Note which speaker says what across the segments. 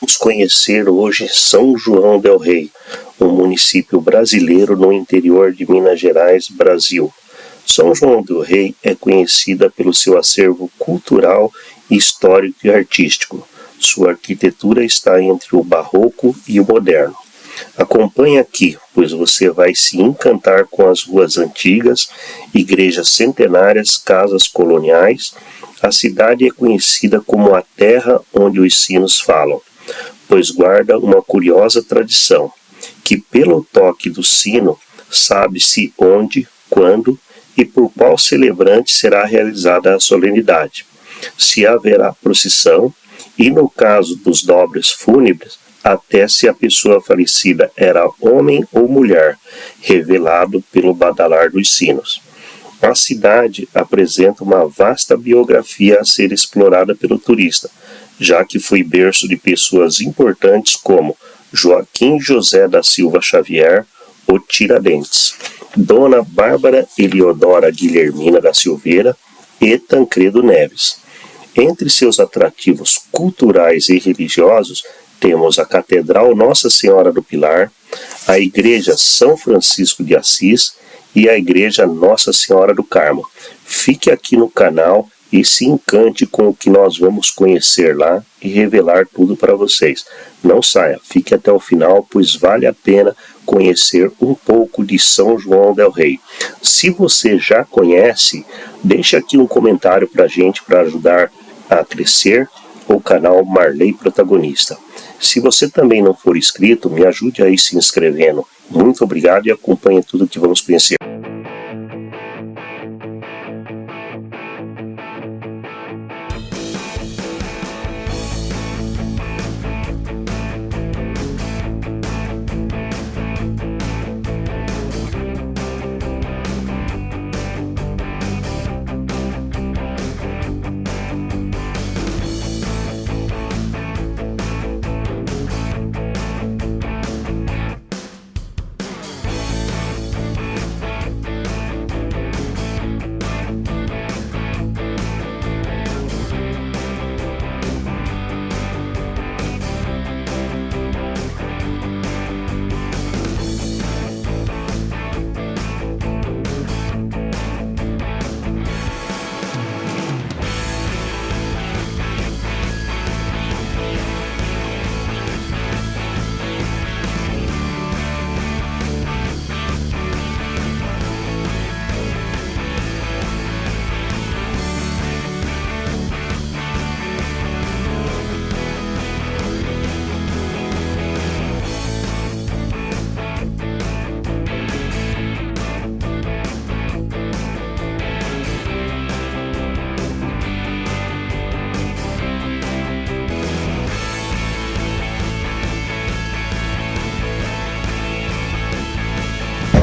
Speaker 1: Vamos conhecer hoje São João del Rei, um município brasileiro no interior de Minas Gerais, Brasil. São João del Rei é conhecida pelo seu acervo cultural, histórico e artístico. Sua arquitetura está entre o barroco e o moderno. Acompanhe aqui, pois você vai se encantar com as ruas antigas, igrejas centenárias, casas coloniais. A cidade é conhecida como a terra onde os sinos falam, pois guarda uma curiosa tradição, que pelo toque do sino sabe-se onde, quando e por qual celebrante será realizada a solenidade, se haverá procissão e, no caso dos dobres fúnebres, até se a pessoa falecida era homem ou mulher, revelado pelo badalar dos sinos. A cidade apresenta uma vasta biografia a ser explorada pelo turista, já que foi berço de pessoas importantes como Joaquim José da Silva Xavier, o Tiradentes, Dona Bárbara Eliodora Guilhermina da Silveira e Tancredo Neves. Entre seus atrativos culturais e religiosos, temos a Catedral Nossa Senhora do Pilar, a Igreja São Francisco de Assis e a Igreja Nossa Senhora do Carmo. Fique aqui no canal e se encante com o que nós vamos conhecer lá e revelar tudo para vocês. Não saia, fique até o final, pois vale a pena conhecer um pouco de São João del Rei. Se você já conhece, deixe aqui um comentário para a gente para ajudar a crescer o canal Marley Protagonista. Se você também não for inscrito, me ajude aí se inscrevendo. Muito obrigado e acompanhe tudo que vamos conhecer.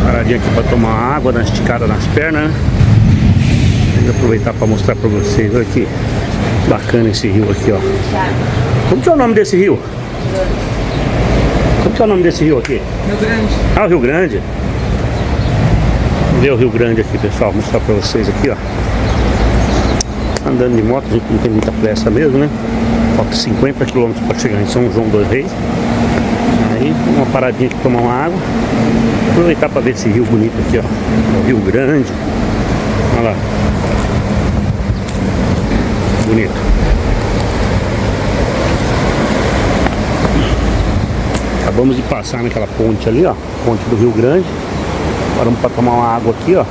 Speaker 1: Paradinha aqui para tomar água, dar uma esticada nas pernas, né? Vou aproveitar para mostrar para vocês. Olha que bacana esse rio aqui, ó. Como que é o nome desse rio? Como que é o nome desse rio aqui?
Speaker 2: Rio Grande.
Speaker 1: Ah, o Rio Grande. Vamos ver o Rio Grande aqui, pessoal. Vou mostrar para vocês aqui, ó. Andando de moto, a gente não tem muita pressa mesmo, né? Falta 50 km para chegar em São João del Rei. Aí, uma paradinha aqui, tomar uma água. Aproveitar para ver esse rio bonito aqui, ó. O Rio Grande. Olha lá. Bonito. Acabamos de passar naquela ponte ali, ó. Ponte do Rio Grande. Paramos para tomar uma água aqui, ó.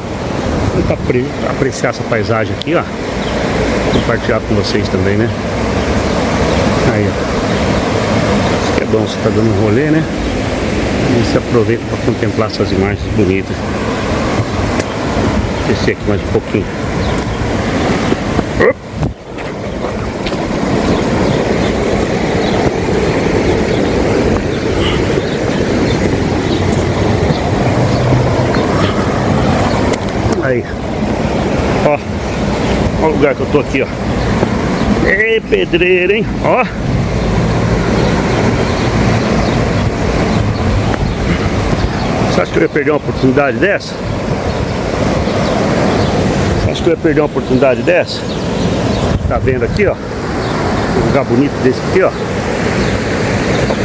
Speaker 1: E para apreciar essa paisagem aqui, ó. Compartilhar com vocês também, né? Aí, ó. Isso que é bom, você tá dando um rolê, né? E se aproveita para contemplar essas imagens bonitas. Descer aqui mais um pouquinho. Aí, ó, ó o lugar que eu tô aqui, ó. Ei, pedreiro, hein? Ó. Você acha que eu ia perder uma oportunidade dessa? Você acha que eu ia perder uma oportunidade dessa? Tá vendo aqui, ó? Um lugar bonito desse aqui, ó.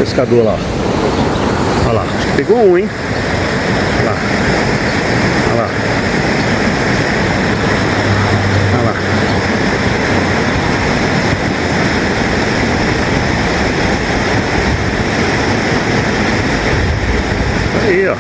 Speaker 1: pescador lá. Olha lá, acho que pegou um, hein? Olha lá. Olha lá. Olha lá. Aí, ó.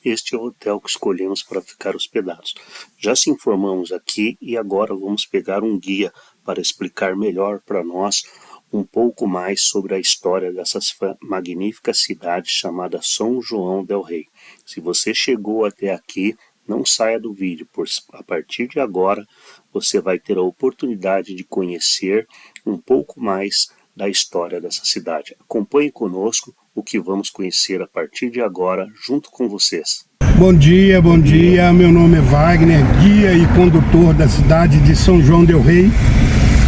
Speaker 1: Este é o hotel que escolhemos para ficar hospedados. Já se informamos aqui e agora vamos pegar um guia para explicar melhor para nós um pouco mais sobre a história dessa magnífica cidade chamada São João del Rei. Se você chegou até aqui, não saia do vídeo, pois a partir de agora você vai ter a oportunidade de conhecer um pouco mais da história dessa cidade. Acompanhe conosco o que vamos conhecer a partir de agora, junto com vocês.
Speaker 2: Bom dia, meu nome é Wagner, guia e condutor da cidade de São João del Rei.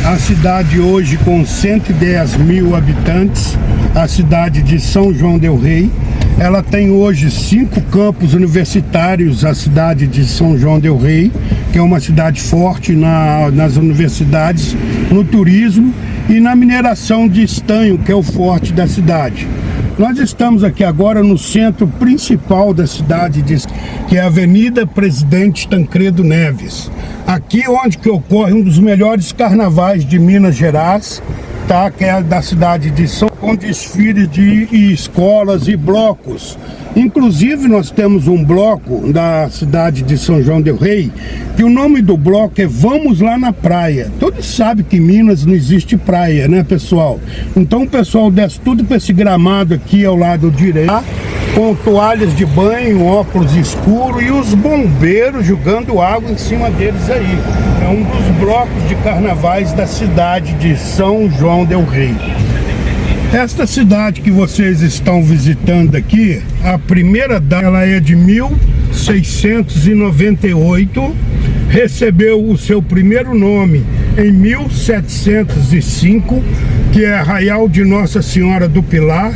Speaker 2: A cidade hoje com 110 mil habitantes, a cidade de São João del Rei. Ela tem hoje 5 campos universitários, a cidade de São João del Rei, que é uma cidade forte nas universidades, no turismo e na mineração de estanho, que é o forte da cidade. Nós estamos aqui agora no centro principal da cidade, que é a Avenida Presidente Tancredo Neves. Aqui onde que ocorre um dos melhores carnavais de Minas Gerais, tá? Que é da cidade de São, com desfiles de escolas e blocos. Inclusive nós temos um bloco da cidade de São João del Rei, que o nome do bloco é Vamos Lá na Praia. Todos sabem que em Minas não existe praia, né, pessoal? Então o pessoal desce tudo para esse gramado aqui ao lado direito, com toalhas de banho, óculos escuros e os bombeiros jogando água em cima deles aí. É um dos blocos de carnavais da cidade de São João del Rei. Esta cidade que vocês estão visitando aqui, a primeira data ela é de 1698, recebeu o seu primeiro nome em 1705, que é Arraial de Nossa Senhora do Pilar,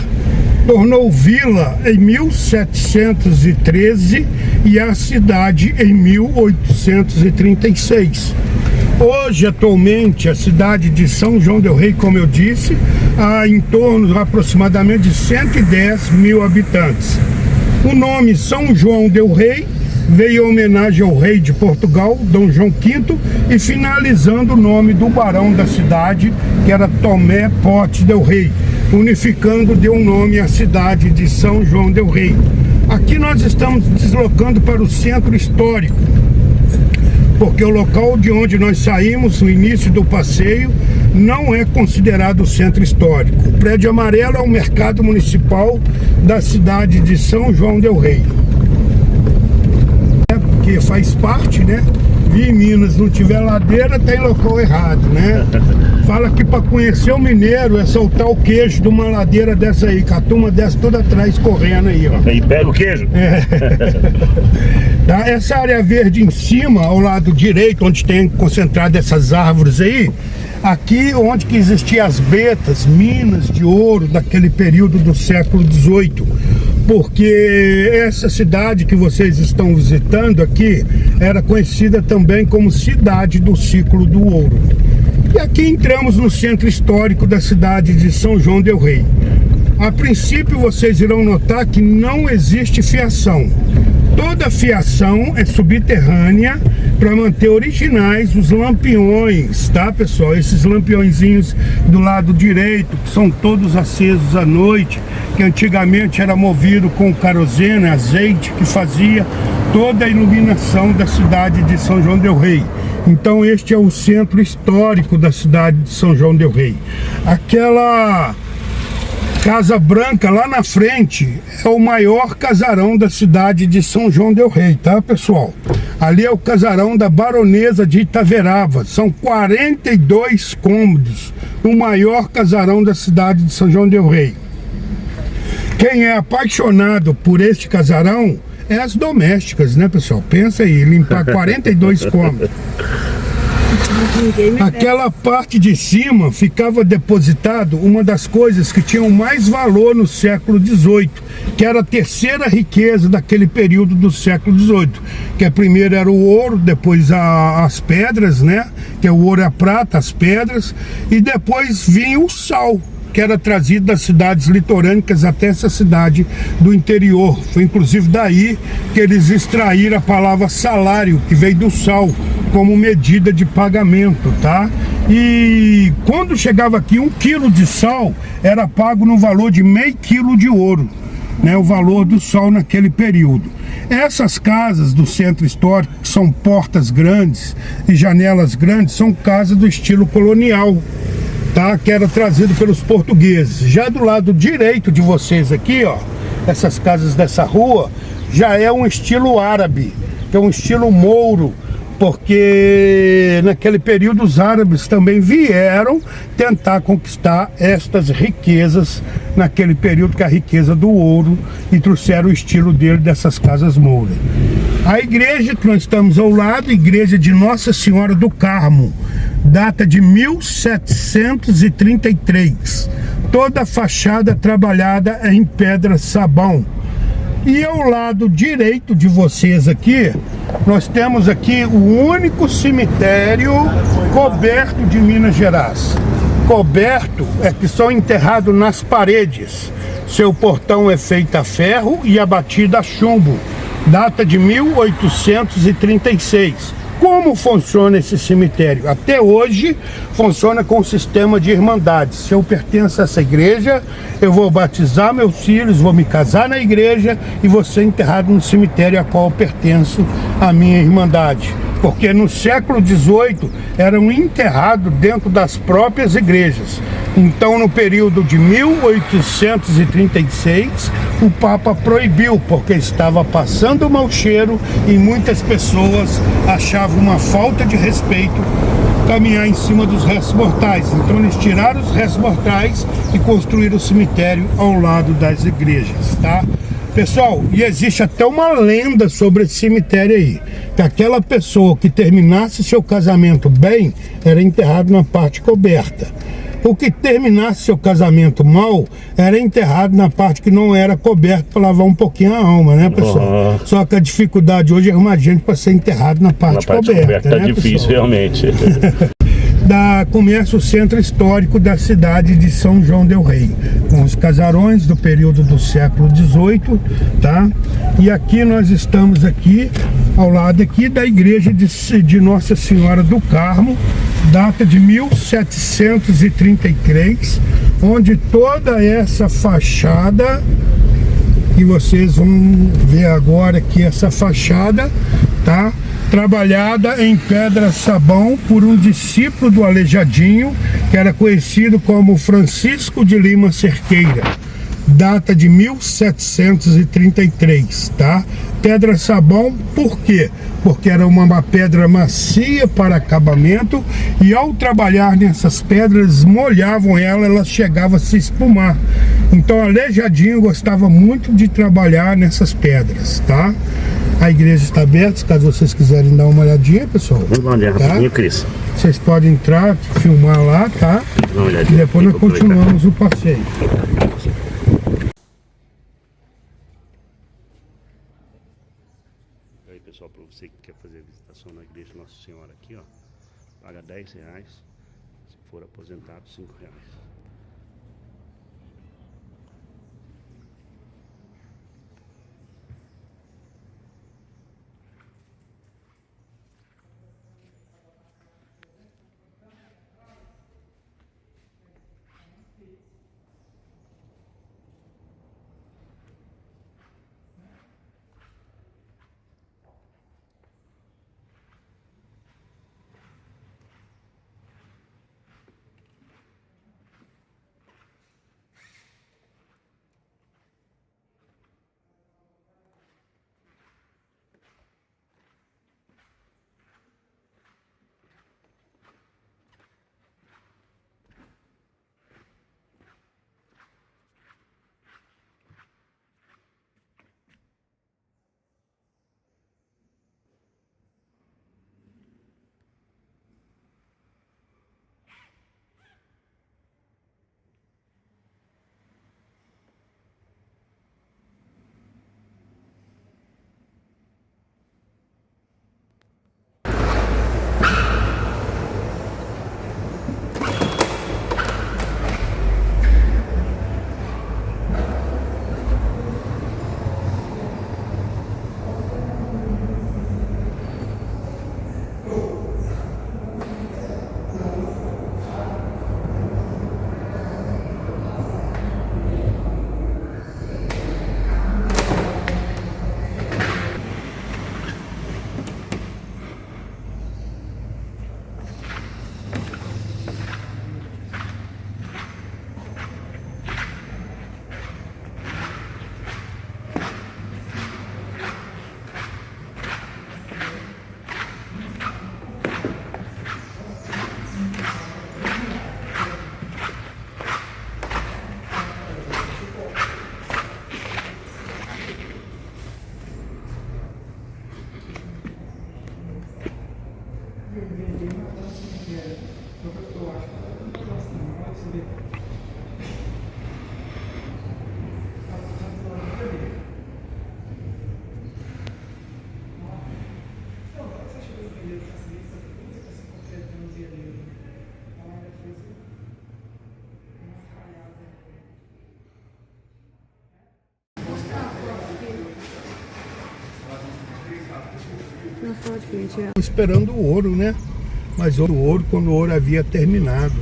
Speaker 2: tornou vila em 1713 e a cidade em 1836. Hoje, atualmente, a cidade de São João del Rei, como eu disse, há em torno aproximadamente de 110 mil habitantes. O nome São João del Rei veio em homenagem ao rei de Portugal, Dom João V, e finalizando o nome do barão da cidade, que era Tomé Pote del Rei, unificando deu nome à cidade de São João del Rei. Aqui nós estamos deslocando para o centro histórico, porque o local de onde nós saímos, no início do passeio, não é considerado centro histórico. O prédio amarelo é o mercado municipal da cidade de São João del Rei. É porque faz parte, né? E em Minas não tiver ladeira, tem local errado, né? Fala que para conhecer o mineiro é soltar o queijo de uma ladeira dessa aí, que a turma desce toda atrás correndo aí, ó.
Speaker 1: E pega o queijo?
Speaker 2: Tá? Essa área verde em cima, ao lado direito, onde tem concentrado essas árvores aí, aqui onde que existiam as betas, minas de ouro daquele período do século XVIII. Porque essa cidade que vocês estão visitando aqui era conhecida também como Cidade do Ciclo do Ouro. E aqui entramos no centro histórico da cidade de São João del Rei. A princípio vocês irão notar que não existe fiação. Toda fiação é subterrânea para manter originais os lampiões, tá, pessoal? Esses lampiõezinhos do lado direito, que são todos acesos à noite, que antigamente era movido com querosene, azeite, que fazia toda a iluminação da cidade de São João del Rei. Então este é o centro histórico da cidade de São João del Rei. Aquela Casa Branca lá na frente é o maior casarão da cidade de São João del Rei, tá, pessoal? Ali é o casarão da Baronesa de Itaverava, são 42 cômodos, o maior casarão da cidade de São João del Rei. Quem é apaixonado por este casarão é as domésticas, né, pessoal? Pensa aí, limpar 42 cômodos. Aquela parte de cima ficava depositado uma das coisas que tinham mais valor no século XVIII, que era a terceira riqueza daquele período do século XVIII, que primeiro era o ouro, depois as pedras, né, que é o ouro e a prata, as pedras, e depois vinha o sal, que era trazido das cidades litorânicas até essa cidade do interior. Foi inclusive daí que eles extraíram a palavra salário, que veio do sal, como medida de pagamento, tá? E quando chegava aqui, 1 quilo de sal era pago no valor de meio quilo de ouro, né? O valor do sal naquele período. Essas casas do centro histórico, que são portas grandes e janelas grandes, são casas do estilo colonial, tá? Que era trazido pelos portugueses. Já do lado direito de vocês aqui, ó, essas casas dessa rua, já é um estilo árabe, que é um estilo mouro, porque naquele período os árabes também vieram tentar conquistar estas riquezas naquele período, que é a riqueza do ouro, e trouxeram o estilo dele dessas casas mouras. A igreja que nós estamos ao lado, igreja de Nossa Senhora do Carmo, data de 1733, toda a fachada trabalhada em pedra sabão. E ao lado direito de vocês aqui, nós temos aqui o único cemitério coberto de Minas Gerais. Coberto é que são enterrados nas paredes. Seu portão é feito a ferro e abatido a chumbo. Data de 1836. Como funciona esse cemitério? Até hoje funciona com o sistema de irmandades. Se eu pertenço a essa igreja, eu vou batizar meus filhos, vou me casar na igreja e vou ser enterrado no cemitério a qual eu pertenço à minha irmandade. Porque no século XVIII eram enterrados dentro das próprias igrejas. Então, no período de 1836, o Papa proibiu, porque estava passando mau cheiro e muitas pessoas achavam uma falta de respeito caminhar em cima dos restos mortais. Então eles tiraram os restos mortais e construíram o cemitério ao lado das igrejas, tá? Pessoal, e existe até uma lenda sobre esse cemitério aí, que aquela pessoa que terminasse seu casamento bem, era enterrado na parte coberta. O que terminasse seu casamento mal, era enterrado na parte que não era coberta, para lavar um pouquinho a alma, né, pessoal? Só que a dificuldade hoje é arrumar gente para ser enterrado na parte coberta,
Speaker 1: tá,
Speaker 2: né,
Speaker 1: difícil,
Speaker 2: pessoal?
Speaker 1: realmente.
Speaker 2: Começa o centro histórico da cidade de São João del Rei, com os casarões do período do século XVIII, tá? E aqui nós estamos aqui, ao lado aqui da igreja de Nossa Senhora do Carmo, data de 1733, onde toda essa fachada, que vocês vão ver agora aqui, essa fachada, tá? Trabalhada em pedra sabão por um discípulo do Aleijadinho, que era conhecido como Francisco de Lima Cerqueira, data de 1733, tá? pedra sabão, por quê? Porque era uma pedra macia para acabamento e ao trabalhar nessas pedras, molhavam ela, ela chegava a se espumar. Então Aleijadinho gostava muito de trabalhar nessas pedras, tá? A igreja está aberta, caso vocês quiserem dar uma olhadinha, pessoal.
Speaker 1: Vamos dar uma olhada rapidinho, Cris.
Speaker 2: Vocês podem entrar, filmar lá, tá? E depois nós continuamos o passeio.
Speaker 1: Aí, pessoal, para você que quer fazer a visitação na igreja Nossa Senhora aqui, ó, paga R$10. Se for aposentado, R$5.
Speaker 2: Esperando o ouro, né? Mas o ouro quando o ouro havia terminado.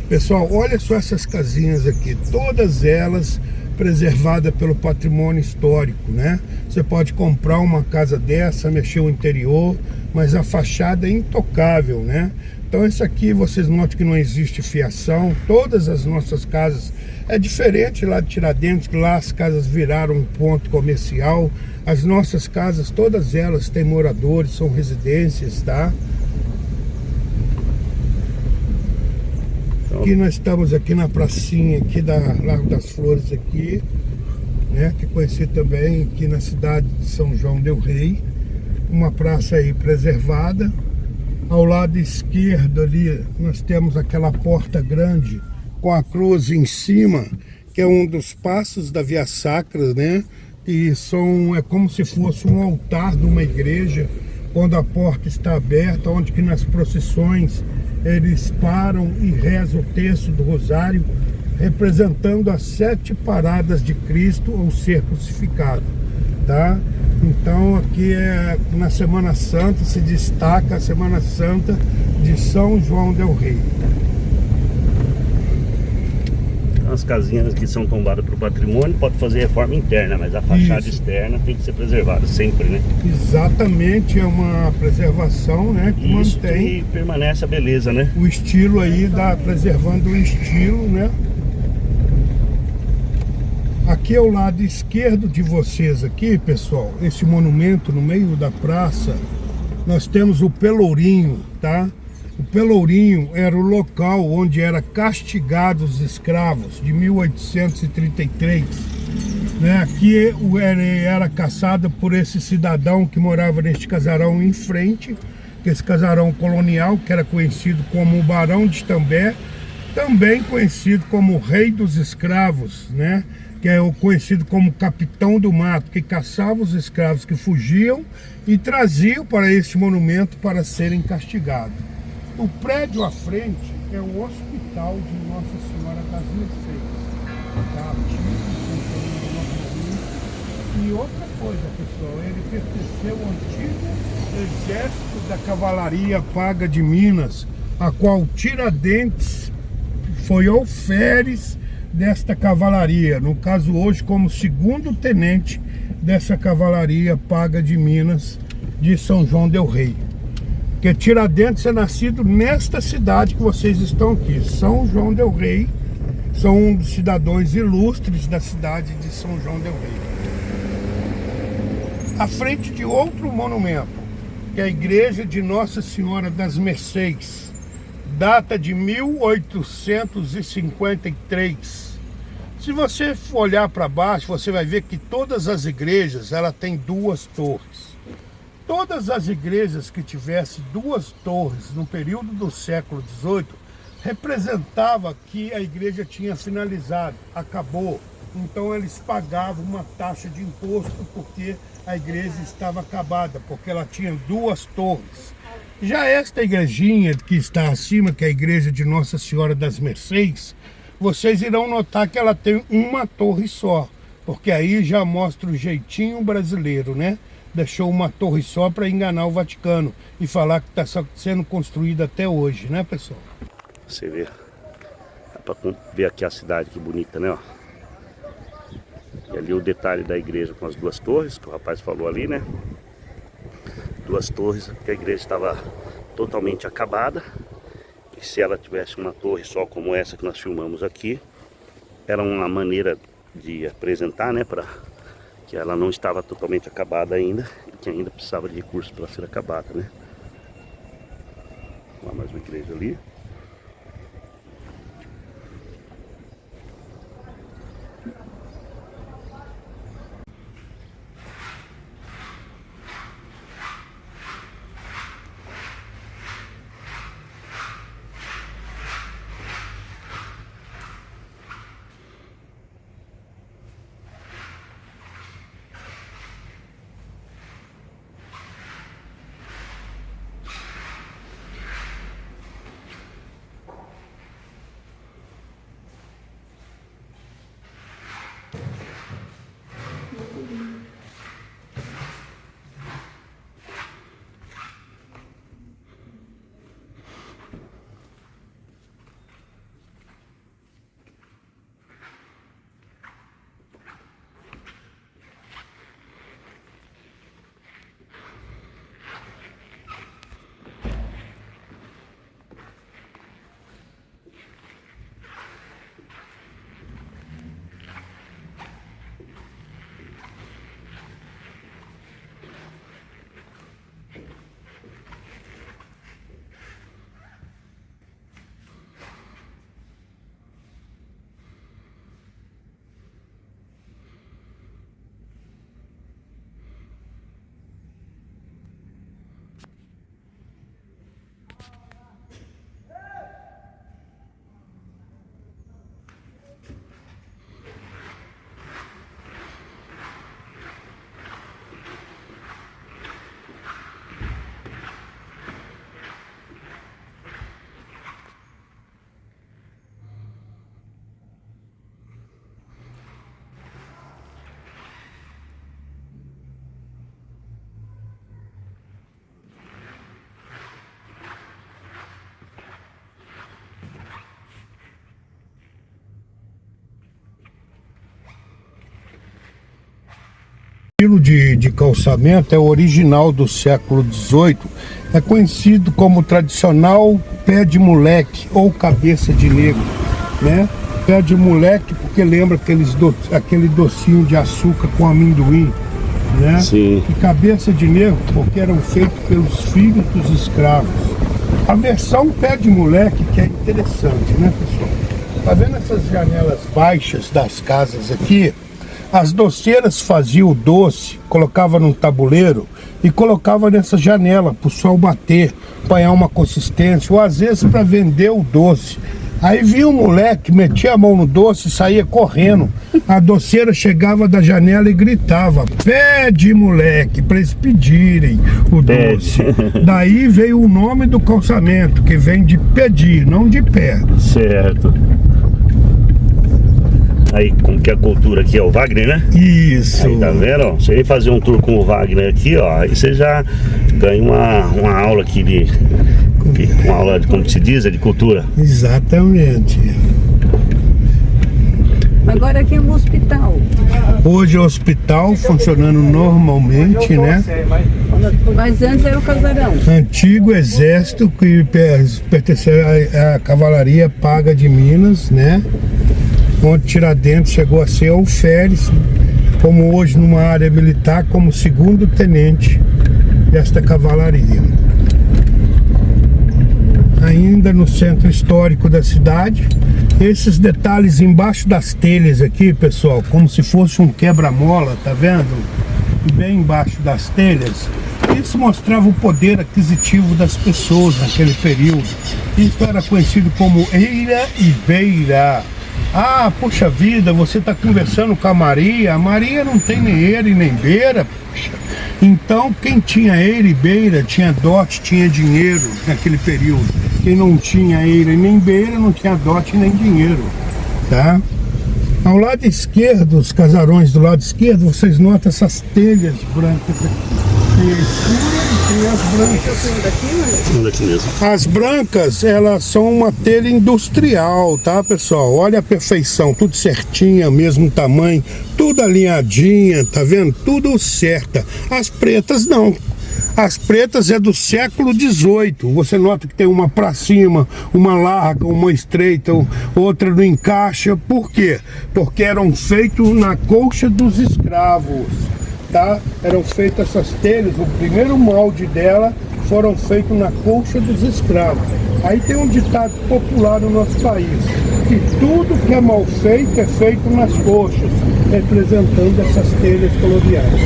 Speaker 2: Pessoal, olha só essas casinhas aqui, todas elas preservadas pelo patrimônio histórico, né? Você pode comprar uma casa dessa, mexer o interior, mas a fachada é intocável, né? Então isso aqui vocês notam que não existe fiação. Todas as nossas casas é diferente lá de Tiradentes, que lá as casas viraram um ponto comercial. As nossas casas, todas elas têm moradores, são residências, tá? Aqui nós estamos aqui na pracinha aqui da Largo das Flores aqui, né? Que conheci também aqui na cidade de São João del Rei. Uma praça aí preservada. Ao lado esquerdo ali nós temos aquela porta grande com a cruz em cima, que é um dos passos da Via Sacra, né? E é como se fosse um altar de uma igreja, quando a porta está aberta, onde que nas procissões eles param e rezam o terço do rosário, representando as 7 paradas de Cristo ao ser crucificado, tá? Então aqui na Semana Santa se destaca a Semana Santa de São João del Rei.
Speaker 1: As casinhas que são tombadas para o patrimônio pode fazer reforma interna, mas a fachada externa tem que ser preservada sempre, né?
Speaker 2: Exatamente, é uma preservação, né, que
Speaker 1: isso
Speaker 2: mantém
Speaker 1: e permanece a beleza, né?
Speaker 2: O estilo aí, preservando o estilo, né? Aqui ao lado esquerdo de vocês aqui, pessoal, esse monumento no meio da praça, nós temos o Pelourinho, tá? O Pelourinho era o local onde era castigados os escravos de 1833, né? Aqui era caçado por esse cidadão que morava neste casarão em frente, esse casarão colonial, que era conhecido como o Barão de Itambé, também conhecido como o Rei dos Escravos, né? Que é o conhecido como Capitão do Mato, que caçava os escravos que fugiam e traziam para este monumento para serem castigados. O prédio à frente é o Hospital de Nossa Senhora das Mercês, tá? E outra coisa, pessoal, ele pertenceu ao antigo exército da Cavalaria Paga de Minas, a qual Tiradentes foi alferes desta cavalaria, no caso hoje como segundo tenente dessa Cavalaria Paga de Minas de São João del Rei. Porque Tiradentes é nascido nesta cidade que vocês estão aqui, São João del Rei. São um dos cidadãos ilustres da cidade de São João del Rei. À frente de outro monumento, que é a Igreja de Nossa Senhora das Mercês, data de 1853. Se você for olhar para baixo, você vai ver que todas as igrejas ela tem duas torres. Todas as igrejas que tivessem duas torres no período do século XVIII representava que a igreja tinha finalizado, acabou. Então eles pagavam uma taxa de imposto porque a igreja estava acabada, porque ela tinha duas torres. Já esta igrejinha que está acima, que é a Igreja de Nossa Senhora das Mercês, vocês irão notar que ela tem uma torre só, porque aí já mostra o jeitinho brasileiro, né? Deixou uma torre só para enganar o Vaticano e falar que está sendo construída até hoje, né, pessoal?
Speaker 1: Você vê, dá para ver aqui a cidade, que bonita, né? Ó. E ali o detalhe da igreja com as duas torres, que o rapaz falou ali, né? Duas torres, porque a igreja estava totalmente acabada. E se ela tivesse uma torre só como essa que nós filmamos aqui, era uma maneira de apresentar, né? Para que ela não estava totalmente acabada ainda e que ainda precisava de recursos para ser acabada, né? Lá mais uma igreja ali.
Speaker 2: O estilo de calçamento é original do século XVIII, é conhecido como tradicional pé de moleque ou cabeça de negro, né? Pé de moleque, porque lembra aquele docinho de açúcar com amendoim, né?
Speaker 1: Sim.
Speaker 2: E cabeça de negro, porque eram feitos pelos filhos dos escravos. A versão pé de moleque que é interessante, né, pessoal? Tá vendo essas janelas baixas das casas aqui? As doceiras faziam o doce, colocava num tabuleiro e colocava nessa janela para o sol bater, apanhar uma consistência, ou às vezes para vender o doce. Aí vinha o moleque, metia a mão no doce e saía correndo. A doceira chegava da janela e gritava: pede, moleque, para eles pedirem o doce. Daí veio o nome do calçamento, que vem de pedir, não de pé.
Speaker 1: Certo. Aí, como que é a cultura aqui é o Wagner, né?
Speaker 2: Isso.
Speaker 1: Aí, tá vendo? Ó, você ir fazer um tour com o Wagner aqui, ó, aí você já ganha uma aula aqui uma aula de, como se diz, de cultura.
Speaker 2: Exatamente.
Speaker 3: Agora aqui é um hospital.
Speaker 2: Hoje é o hospital funcionando normalmente, né?
Speaker 3: Mas antes era o casarão.
Speaker 2: Antigo exército que pertencia à cavalaria paga de Minas, né? Onde Tiradentes chegou a ser alferes, como hoje numa área militar, como segundo tenente desta cavalaria. Ainda no centro histórico da cidade, esses detalhes embaixo das telhas aqui, pessoal, como se fosse um quebra-mola, tá vendo? E bem embaixo das telhas, isso mostrava o poder aquisitivo das pessoas naquele período. Isso era conhecido como eira e beira. Ah, poxa vida, você está conversando com a Maria não tem nem eira e nem beira, poxa. Então, quem tinha eira e beira, tinha dote, tinha dinheiro naquele período. Quem não tinha eira e nem beira, não tinha dote nem dinheiro, tá? Ao lado esquerdo, os casarões do lado esquerdo, vocês notam essas telhas brancas aqui. Tem a escura e tem as brancas.
Speaker 1: Daqui mesmo.
Speaker 2: As brancas, elas são uma telha industrial, tá, pessoal? Olha a perfeição, tudo certinha, mesmo tamanho, tudo alinhadinha, tá vendo? Tudo certa. As pretas não. As pretas é do século XVIII. Você nota que tem uma pra cima, uma larga, uma estreita, outra no encaixa. Por quê? Porque eram feitos na colcha dos escravos. Tá? Eram feitas essas telhas, o primeiro molde dela foram feitos na colcha dos escravos. Aí tem um ditado popular no nosso país, que tudo que é mal feito é feito nas coxas, representando essas telhas coloniais.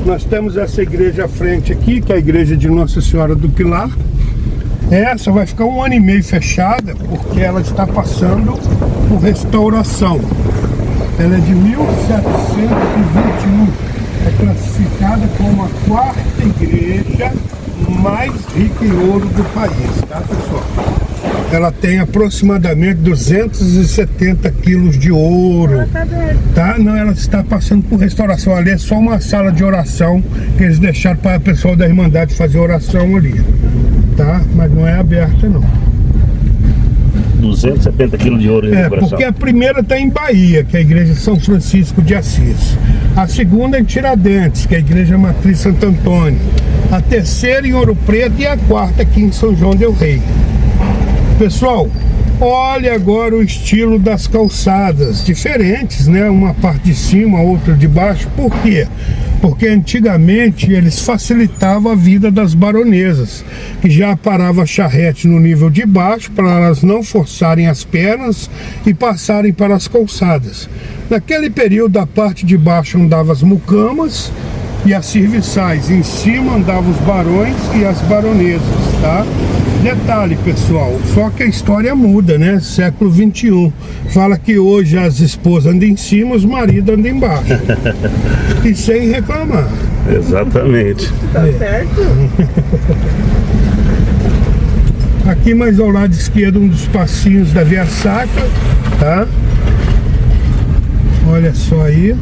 Speaker 2: Nós temos essa igreja à frente aqui, que é a igreja de Nossa Senhora do Pilar. Essa vai ficar 1 ano e meio fechada, porque ela está passando por restauração. Ela é de 1721. É classificada como a 4ª igreja mais rica em ouro do país, tá, pessoal? Ela tem aproximadamente 270 quilos de ouro, tá? Não, ela está passando por restauração. Ali é só uma sala de oração que eles deixaram para o pessoal da Irmandade fazer oração ali. Tá? Mas não é aberta não.
Speaker 1: 270 quilos de ouro em decoração.
Speaker 2: Porque a primeira está em Bahia, que é a igreja de São Francisco de Assis. A segunda é em Tiradentes, que é a igreja Matriz Santo Antônio. A terceira em Ouro Preto e a 4ª aqui em São João del Rei. Pessoal, olha agora o estilo das calçadas, diferentes, né? Uma parte de cima, outra de baixo. Por quê? Porque antigamente eles facilitavam a vida das baronesas, que já parava a charrete no nível de baixo para elas não forçarem as pernas e passarem para as calçadas. Naquele período, a parte de baixo andavam as mucamas e as serviçais, em cima andavam os barões e as baronesas, tá? Detalhe, pessoal, só que a história muda, né? Século XXI. Fala que hoje as esposas andam em cima, os maridos andam embaixo. E sem reclamar.
Speaker 1: Exatamente.
Speaker 3: Tá certo?
Speaker 2: Aqui mais ao lado esquerdo, um dos passinhos da Via Sacra, tá? Olha só aí.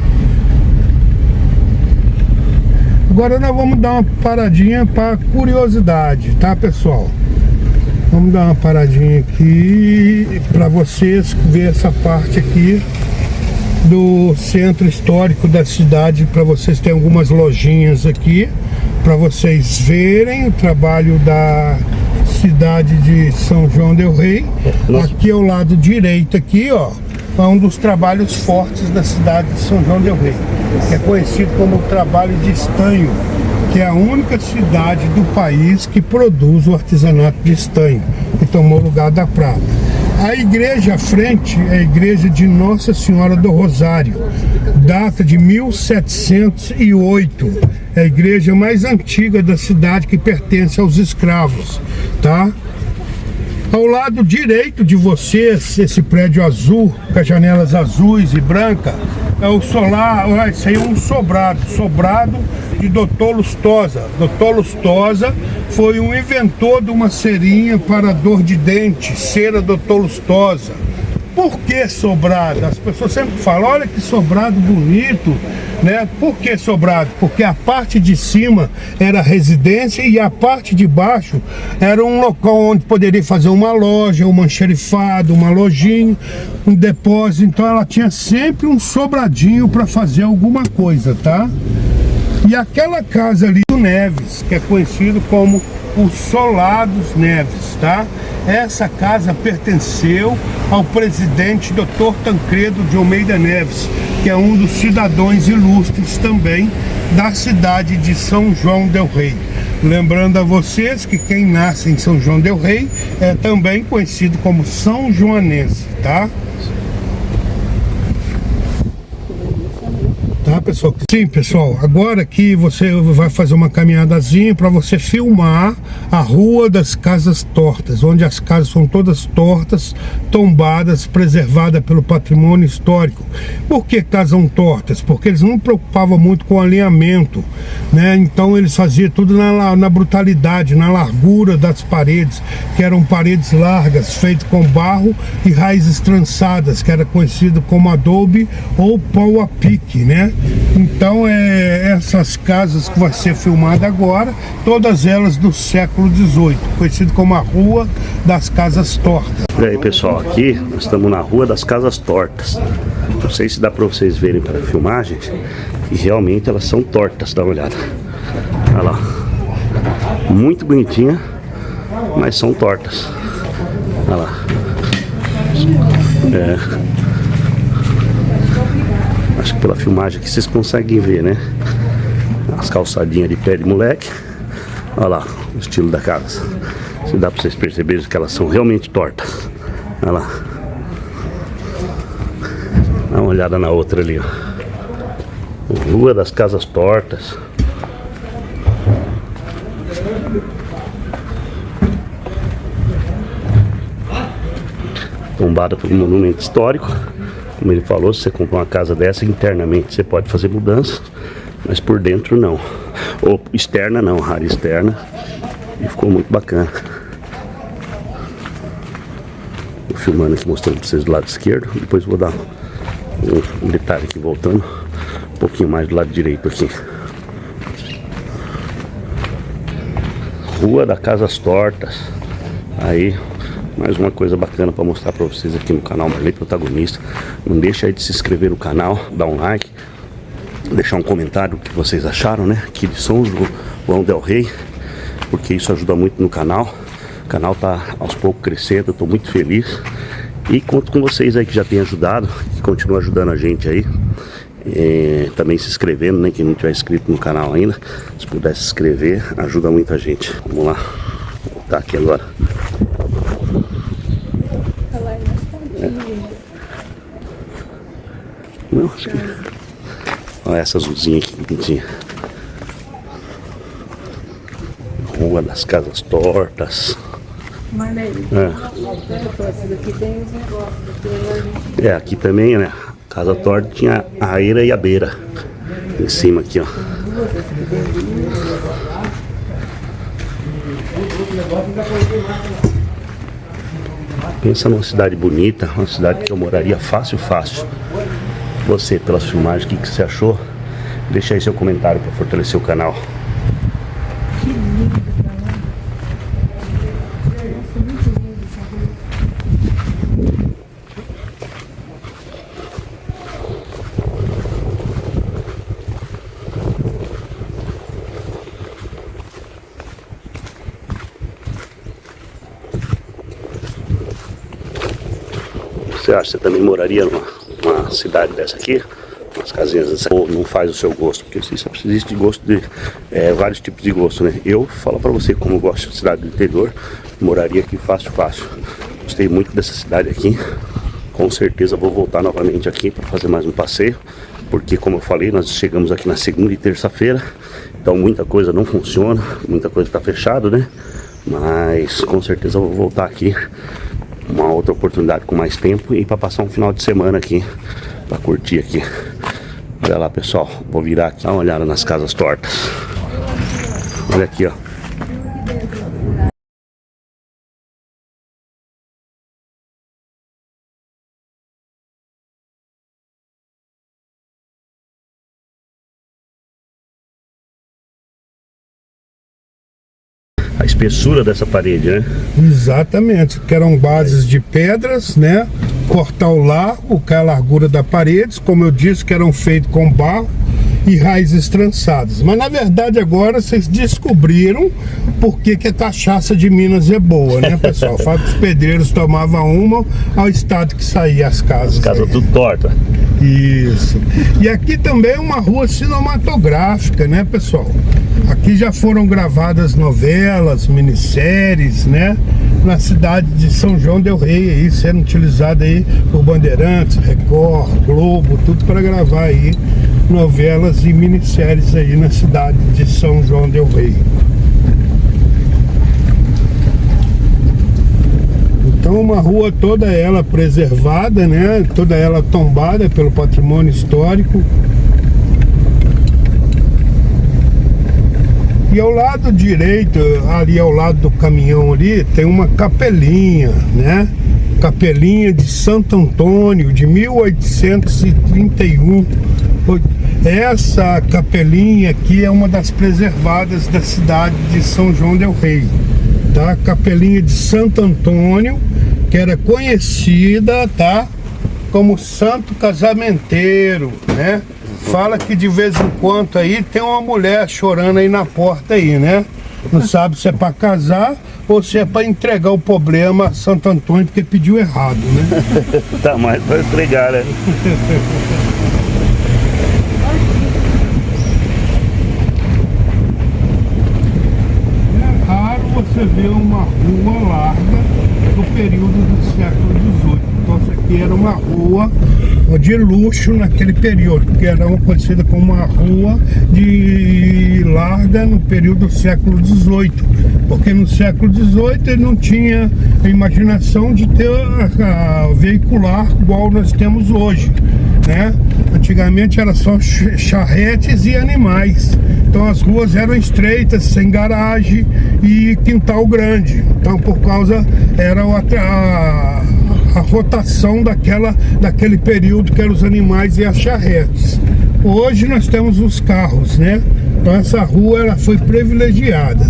Speaker 2: Agora nós vamos dar uma paradinha para curiosidade, tá, pessoal? Vamos dar uma paradinha aqui para vocês ver essa parte aqui do centro histórico da cidade, para vocês terem algumas lojinhas aqui. para vocês verem o trabalho da cidade de São João del Rei. Aqui ao lado direito aqui, ó, é um dos trabalhos fortes da cidade de São João del Rei, que é conhecido como o trabalho de estanho, que é a única cidade do país que produz o artesanato de estanho, que tomou o lugar da prata. A igreja à frente é a igreja de Nossa Senhora do Rosário, data de 1708, é a igreja mais antiga da cidade, que pertence aos escravos, tá? Ao lado direito de vocês, esse prédio azul, com as janelas azuis e brancas, é o solar, isso aí é um sobrado de Dr. Lustosa. Dr. Lustosa foi um inventor de uma cerinha para dor de dente, cera Dr. Lustosa. Por que sobrado? As pessoas sempre falam, olha que sobrado bonito, né? Por que sobrado? Porque a parte de cima era residência e a parte de baixo era um local onde poderia fazer uma loja, um almoxarifado, uma lojinha, um depósito. Então ela tinha sempre um sobradinho para fazer alguma coisa, tá? E aquela casa ali do Neves, que é conhecido como o Solar dos Neves, tá? Essa casa pertenceu ao presidente Dr. Tancredo de Almeida Neves, que é um dos cidadãos ilustres também da cidade de São João del Rei. Lembrando a vocês que quem nasce em São João del Rei é também conhecido como São Joanense, tá? Tá, pessoal? Sim, pessoal, agora aqui você vai fazer uma caminhadazinha para você filmar a Rua das Casas Tortas, onde as casas são todas tortas, tombadas, preservadas pelo patrimônio histórico. Por que casas tortas? Porque eles não preocupavam muito com alinhamento, né? Então eles faziam tudo na brutalidade, na largura das paredes, que eram paredes largas, feitas com barro e raízes trançadas, que era conhecido como adobe ou pau a pique, né? Então essas casas que vai ser filmada agora, todas elas do século XVIII, conhecido como a Rua das Casas Tortas.
Speaker 4: E aí, pessoal, aqui nós estamos na Rua das Casas Tortas. Não sei se dá para vocês verem pela filmagem, e realmente elas são tortas, dá uma olhada. Olha lá, muito bonitinha, mas são tortas. Olha lá. Acho que pela filmagem aqui vocês conseguem ver, né? As calçadinhas de pé de moleque. Olha lá o estilo da casa. Se dá pra vocês perceberem que elas são realmente tortas. Olha lá. Dá uma olhada na outra ali, ó. Rua das Casas Tortas. Tombada por um monumento histórico. Como ele falou, se você comprar uma casa dessa, internamente você pode fazer mudanças, mas por dentro não. Ou externa não, área externa. E ficou muito bacana. Vou filmando aqui, mostrando para vocês do lado esquerdo. Depois vou dar um detalhe aqui, voltando um pouquinho mais do lado direito aqui. Rua das Casas Tortas. Aí, mais uma coisa bacana para mostrar para vocês aqui no canal Marley Protagonista. Não deixa aí de se inscrever no canal, dar um like, deixar um comentário o que vocês acharam, né? Aqui de São João del Rei, porque isso ajuda muito no canal. O canal tá aos poucos crescendo, eu tô muito feliz. E conto com vocês aí que já tem ajudado, que continuam ajudando a gente aí. Também se inscrevendo, né? Quem não tiver inscrito no canal ainda, se puder se inscrever, ajuda muito a gente. Vamos lá, vou voltar aqui agora. Não, acho que... Olha essa azulzinha aqui, bonitinha. Rua das Casas Tortas. Aqui também, né? Casa Torta tinha a eira e a beira. Em cima aqui, ó. Pensa numa cidade bonita, uma cidade que eu moraria fácil. Você, pelas filmagens, o que você achou? Deixa aí seu comentário para fortalecer o canal.
Speaker 3: Que lindo,
Speaker 4: Você acha que você também moraria numa cidade dessa aqui? Umas casinhas dessa, ou não faz o seu gosto? Porque existe gosto de vários tipos de gosto, né? Eu falo pra você, como eu gosto de cidade do interior, moraria aqui fácil. Gostei muito dessa cidade aqui. Com certeza vou voltar novamente aqui para fazer mais um passeio, porque como eu falei, nós chegamos aqui na segunda e terça-feira, então muita coisa não funciona, muita coisa está fechado, né? Mas com certeza vou voltar aqui uma outra oportunidade com mais tempo e para passar um final de semana aqui para curtir aqui. Olha lá, pessoal, vou virar aqui, dar uma olhada nas casas tortas. Olha aqui, ó. A espessura dessa parede, né?
Speaker 2: Exatamente, que eram bases de pedras, né? Portal largo, que é a largura da parede, como eu disse, que eram feitos com barro e raízes trançadas. Mas na verdade agora vocês descobriram por que a cachaça de Minas é boa, né, pessoal? Fala que os pedreiros tomavam uma ao estado que saía as casas.
Speaker 4: As casas tudo torta.
Speaker 2: Isso. E aqui também é uma rua cinematográfica, né, pessoal? Aqui já foram gravadas novelas, minisséries, né? Na cidade de São João del Rei, aí sendo utilizada aí por Bandeirantes, Record, Globo, tudo para gravar aí novelas e minisséries aí na cidade de São João del Rei. Então uma rua toda ela preservada, né? Toda ela tombada pelo patrimônio histórico. E ao lado direito, ali ao lado do caminhão ali, tem uma capelinha, né? Capelinha de Santo Antônio, de 1831. Essa capelinha aqui é uma das preservadas da cidade de São João del Rei, tá? Capelinha de Santo Antônio, que era conhecida, tá? Como Santo Casamenteiro, né? Fala que de vez em quando aí tem uma mulher chorando aí na porta aí, né? Não sabe se é para casar ou se é para entregar o problema a Santo Antônio porque pediu errado, né?
Speaker 4: Tá mais para entregar, né?
Speaker 2: É raro você ver uma rua larga do período do século XVIII. Então essa aqui era uma rua de luxo naquele período, porque era conhecida como uma rua de larga no período do século XVIII, porque no século XVIII ele não tinha a imaginação de ter a veicular igual nós temos hoje, né? Antigamente era só charretes e animais, então as ruas eram estreitas, sem garagem e quintal grande, então por causa era a rotação daquele período que eram os animais e as charretes. Hoje nós temos os carros, né? Então essa rua ela foi privilegiada.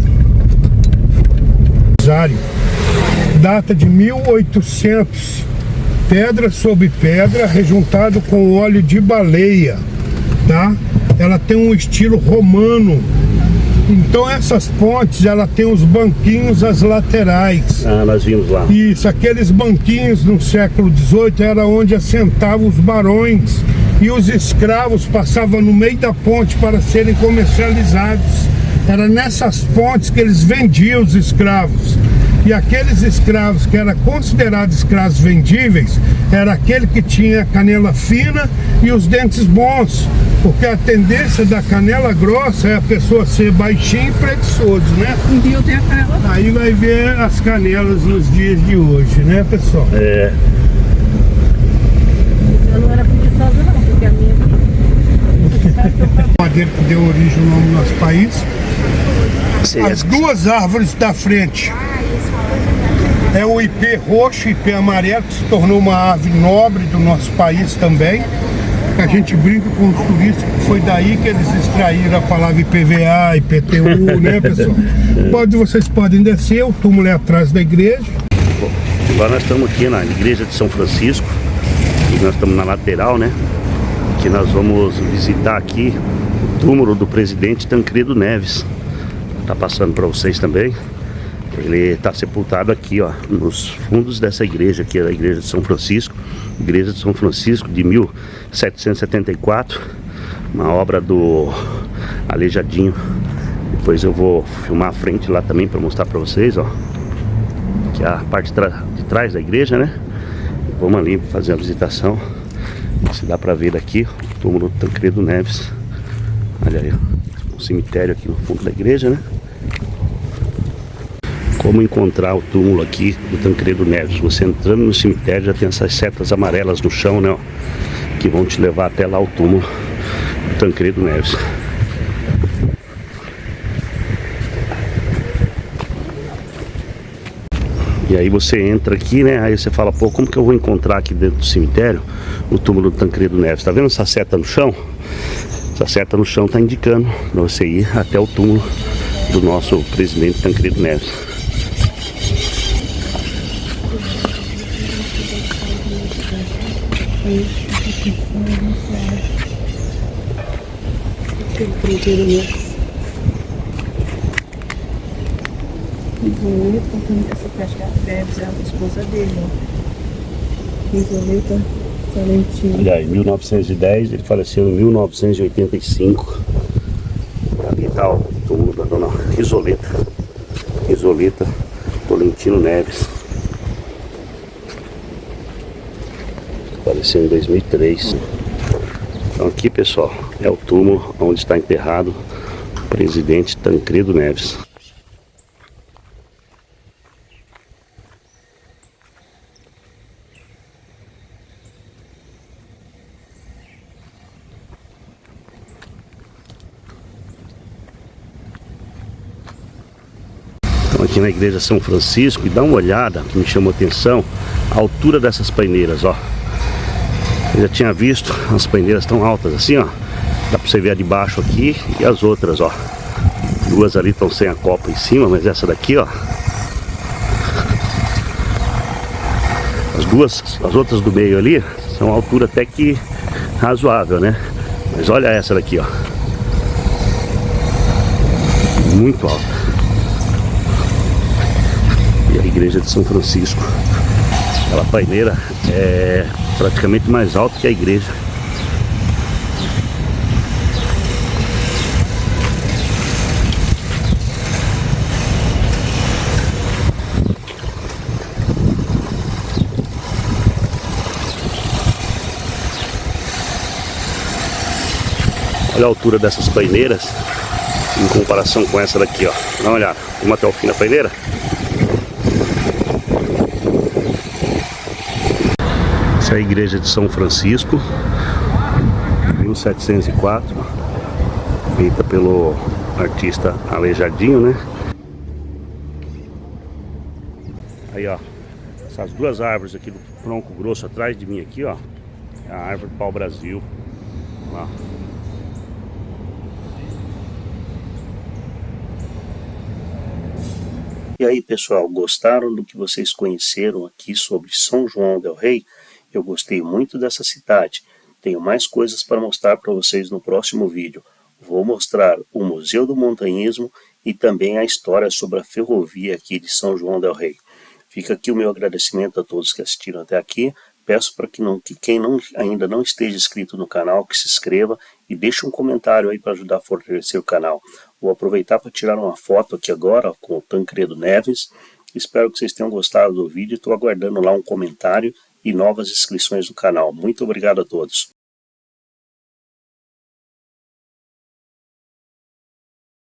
Speaker 2: Data de 1800, pedra sobre pedra, rejuntado com óleo de baleia, tá? Ela tem um estilo romano. Então essas pontes, ela tem os banquinhos às laterais.
Speaker 4: Ah, nós vimos lá.
Speaker 2: Isso, aqueles banquinhos no século XVIII era onde assentavam os barões e os escravos passavam no meio da ponte para serem comercializados. Era nessas pontes que eles vendiam os escravos. E aqueles escravos que eram considerados escravos vendíveis, era aquele que tinha a canela fina e os dentes bons. Porque a tendência da canela grossa é a pessoa ser baixinho e preguiçoso, né?
Speaker 3: Um dia eu tenho a canela.
Speaker 2: Aí vai ver as canelas nos dias de hoje, né, pessoal?
Speaker 4: É.
Speaker 3: Eu não era preguiçosa não, porque a minha...
Speaker 2: Madeira que deu origem ao nome do nosso país.
Speaker 4: Seria
Speaker 2: As duas árvores da frente é o ipê roxo e ipê amarelo, que se tornou uma árvore nobre do nosso país também. A gente brinca com os turistas que foi daí que eles extraíram a palavra IPVA, IPTU, né, pessoal? Vocês podem descer, o túmulo é atrás da igreja.
Speaker 4: Bom, agora nós estamos aqui na igreja de São Francisco e nós estamos na lateral, né? Que nós vamos visitar aqui o túmulo do presidente Tancredo Neves. Tá passando para vocês também. Ele está sepultado aqui, ó, nos fundos dessa igreja aqui, a igreja de São Francisco, igreja de São Francisco de 1774, uma obra do Aleijadinho. Depois eu vou filmar a frente lá também para mostrar para vocês, ó, que é a parte de trás da igreja, né? Vamos ali fazer a visitação. Se dá para ver daqui o túmulo do Tancredo Neves. Olha aí, ó, um cemitério aqui no fundo da igreja, né? Como encontrar o túmulo aqui do Tancredo Neves? Você entrando no cemitério já tem essas setas amarelas no chão, né, ó, que vão te levar até lá o túmulo do Tancredo Neves. E aí você entra aqui, né? Aí você fala, pô, como que eu vou encontrar aqui dentro do cemitério o túmulo do Tancredo Neves? Tá vendo essa seta no chão? Essa seta no chão tá indicando para você ir até o túmulo do nosso presidente Tancredo Neves.
Speaker 3: Essa é a esposa dele, ó. Risoleta Tolentino.
Speaker 4: Olha aí, 1910, ele faleceu em 1985. Ali tá o túmulo da dona Risoleta Tolentino Neves. Faleceu em 2003. Então aqui, pessoal, é o túmulo onde está enterrado o presidente Tancredo Neves. Então aqui na igreja São Francisco, e dá uma olhada, que me chamou a atenção, a altura dessas paineiras, ó. Eu já tinha visto, as paineiras tão altas assim, ó. Dá pra você ver a de baixo aqui e as outras, ó. Duas ali estão sem a copa em cima, mas essa daqui, ó. As outras do meio ali, são a altura até que razoável, né? Mas olha essa daqui, ó. Muito alta. E a igreja de São Francisco, aquela paineira é praticamente mais alta que a igreja. Olha a altura dessas paineiras em comparação com essa daqui, ó. Dá uma olhada, vamos até o fim da paineira. Essa é a igreja de São Francisco, 1704, feita pelo artista Aleijadinho, né? Aí, ó, essas duas árvores aqui do tronco grosso atrás de mim aqui, ó, é a árvore pau-brasil. Ó.
Speaker 1: E aí, pessoal, gostaram do que vocês conheceram aqui sobre São João del Rei? Eu gostei muito dessa cidade. Tenho mais coisas para mostrar para vocês no próximo vídeo. Vou mostrar o Museu do Montanhismo e também a história sobre a ferrovia aqui de São João del Rei. Fica aqui o meu agradecimento a todos que assistiram até aqui. Peço para que quem ainda não esteja inscrito no canal, que se inscreva e deixe um comentário aí para ajudar a fortalecer o canal. Vou aproveitar para tirar uma foto aqui agora com o Tancredo Neves. Espero que vocês tenham gostado do vídeo. Estou aguardando lá um comentário e novas inscrições no canal. Muito obrigado a todos.